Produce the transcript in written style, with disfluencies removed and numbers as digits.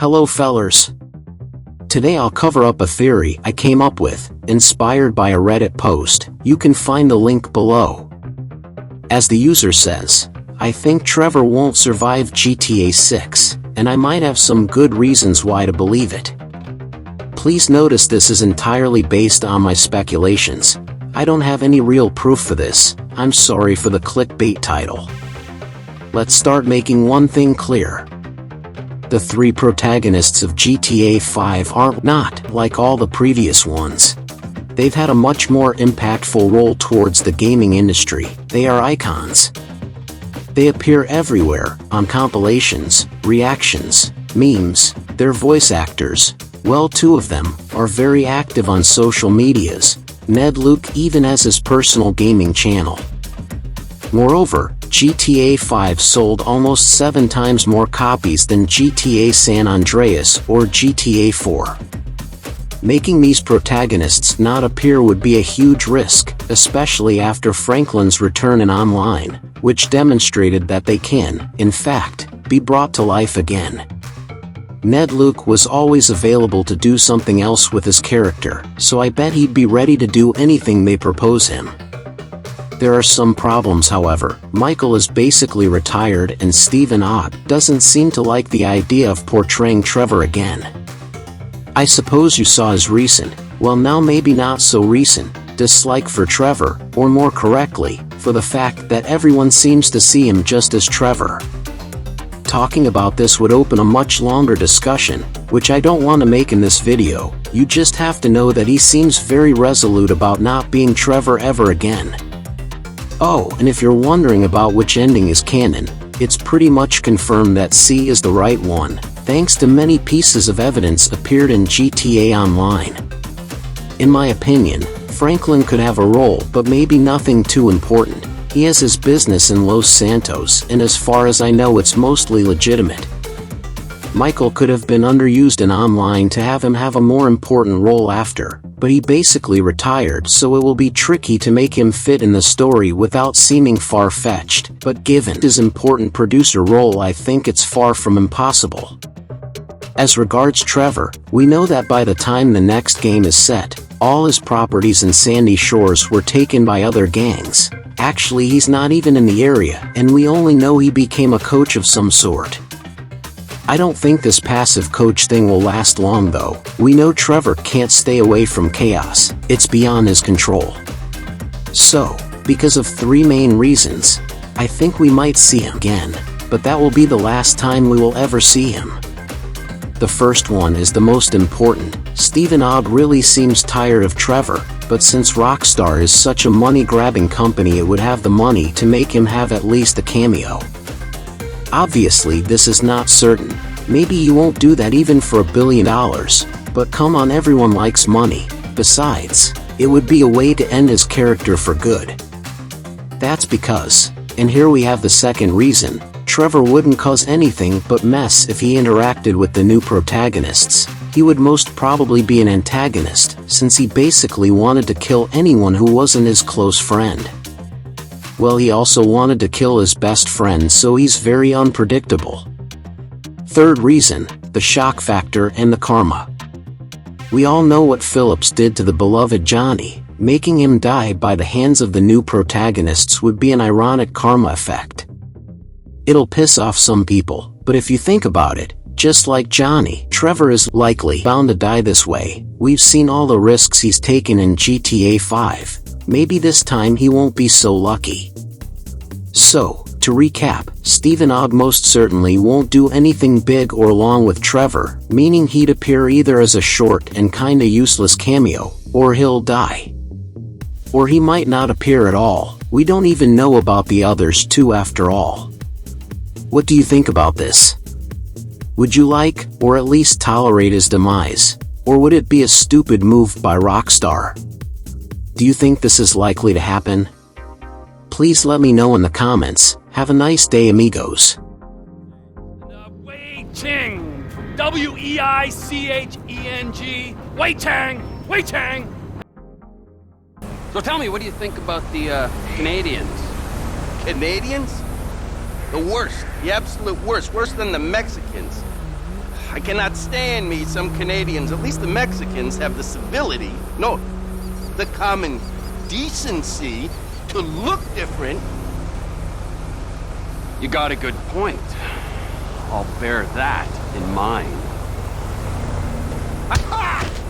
Hello fellers. Today I'll cover up a theory I came up with, inspired by a Reddit post. You can find the link below. As the user says, I think Trevor won't survive GTA 6, and I might have some good reasons why to believe it. Please notice this is entirely based on my speculations. I don't have any real proof for this. I'm sorry for the clickbait title. Let's start making one thing clear. The three protagonists of GTA 5 are not like all the previous ones. They've had a much more impactful role towards the gaming industry. They are icons. They appear everywhere, on compilations, reactions, memes. They're voice actors. Well, two of them are very active on social medias. Ned Luke even has his personal gaming channel. Moreover, GTA 5 sold almost 7 times more copies than GTA San Andreas or GTA 4. Making these protagonists not appear would be a huge risk, especially after Franklin's return in Online, which demonstrated that they can, in fact, be brought to life again. Ned Luke was always available to do something else with his character, so I bet he'd be ready to do anything they propose him. There are some problems, however. Michael is basically retired and Stephen Ogg doesn't seem to like the idea of portraying Trevor again. I suppose you saw his recent, well now maybe not so recent, dislike for Trevor, or more correctly, for the fact that everyone seems to see him just as Trevor. Talking about this would open a much longer discussion, which I don't want to make in this video. You just have to know that he seems very resolute about not being Trevor ever again. Oh, and if you're wondering about which ending is canon, it's pretty much confirmed that C is the right one, thanks to many pieces of evidence appeared in GTA Online. In my opinion, Franklin could have a role, but maybe nothing too important. He has his business in Los Santos, and as far as I know it's mostly legitimate. Michael could have been underused in Online to have him have a more important role after, but he basically retired, so it will be tricky to make him fit in the story without seeming far-fetched, but given his important producer role I think it's far from impossible. As regards Trevor, we know that by the time the next game is set, all his properties in Sandy Shores were taken by other gangs. Actually, he's not even in the area, and we only know he became a coach of some sort. I don't think this passive coach thing will last long though. We know Trevor can't stay away from chaos. It's beyond his control. So, because of 3 main reasons, I think we might see him again, but that will be the last time we will ever see him. The first one is the most important. Stephen Ogg really seems tired of Trevor, but since Rockstar is such a money-grabbing company it would have the money to make him have at least a cameo. Obviously this is not certain. Maybe you won't do that even for $1 billion, but come on, everyone likes money. Besides, it would be a way to end his character for good. That's because, and here we have the second reason, Trevor wouldn't cause anything but mess if he interacted with the new protagonists. He would most probably be an antagonist, since he basically wanted to kill anyone who wasn't his close friend. Well, he also wanted to kill his best friend, so he's very unpredictable. Third reason, the shock factor and the karma. We all know what Phillips did to the beloved Johnny. Making him die by the hands of the new protagonists would be an ironic karma effect. It'll piss off some people, but if you think about it, just like Johnny, Trevor is likely bound to die this way. We've seen all the risks he's taken in GTA 5. Maybe this time he won't be so lucky. So, to recap, Stephen Ogg most certainly won't do anything big or long with Trevor, meaning he'd appear either as a short and kinda useless cameo, or he'll die. Or he might not appear at all. We don't even know about the others too after all. What do you think about this? Would you like, or at least tolerate his demise? Or would it be a stupid move by Rockstar? Do you think this is likely to happen? Please let me know in the comments. Have a nice day, amigos. Waiting! W-E-I-C-H-E-N-G. Waiting! Waiting! So tell me, what do you think about the Canadians? Canadians? The worst. The absolute worst. Worse than the Mexicans. I cannot stand me some Canadians, at least the Mexicans, have the civility, no, the common decency to look different. You got a good point. I'll bear that in mind. Aha!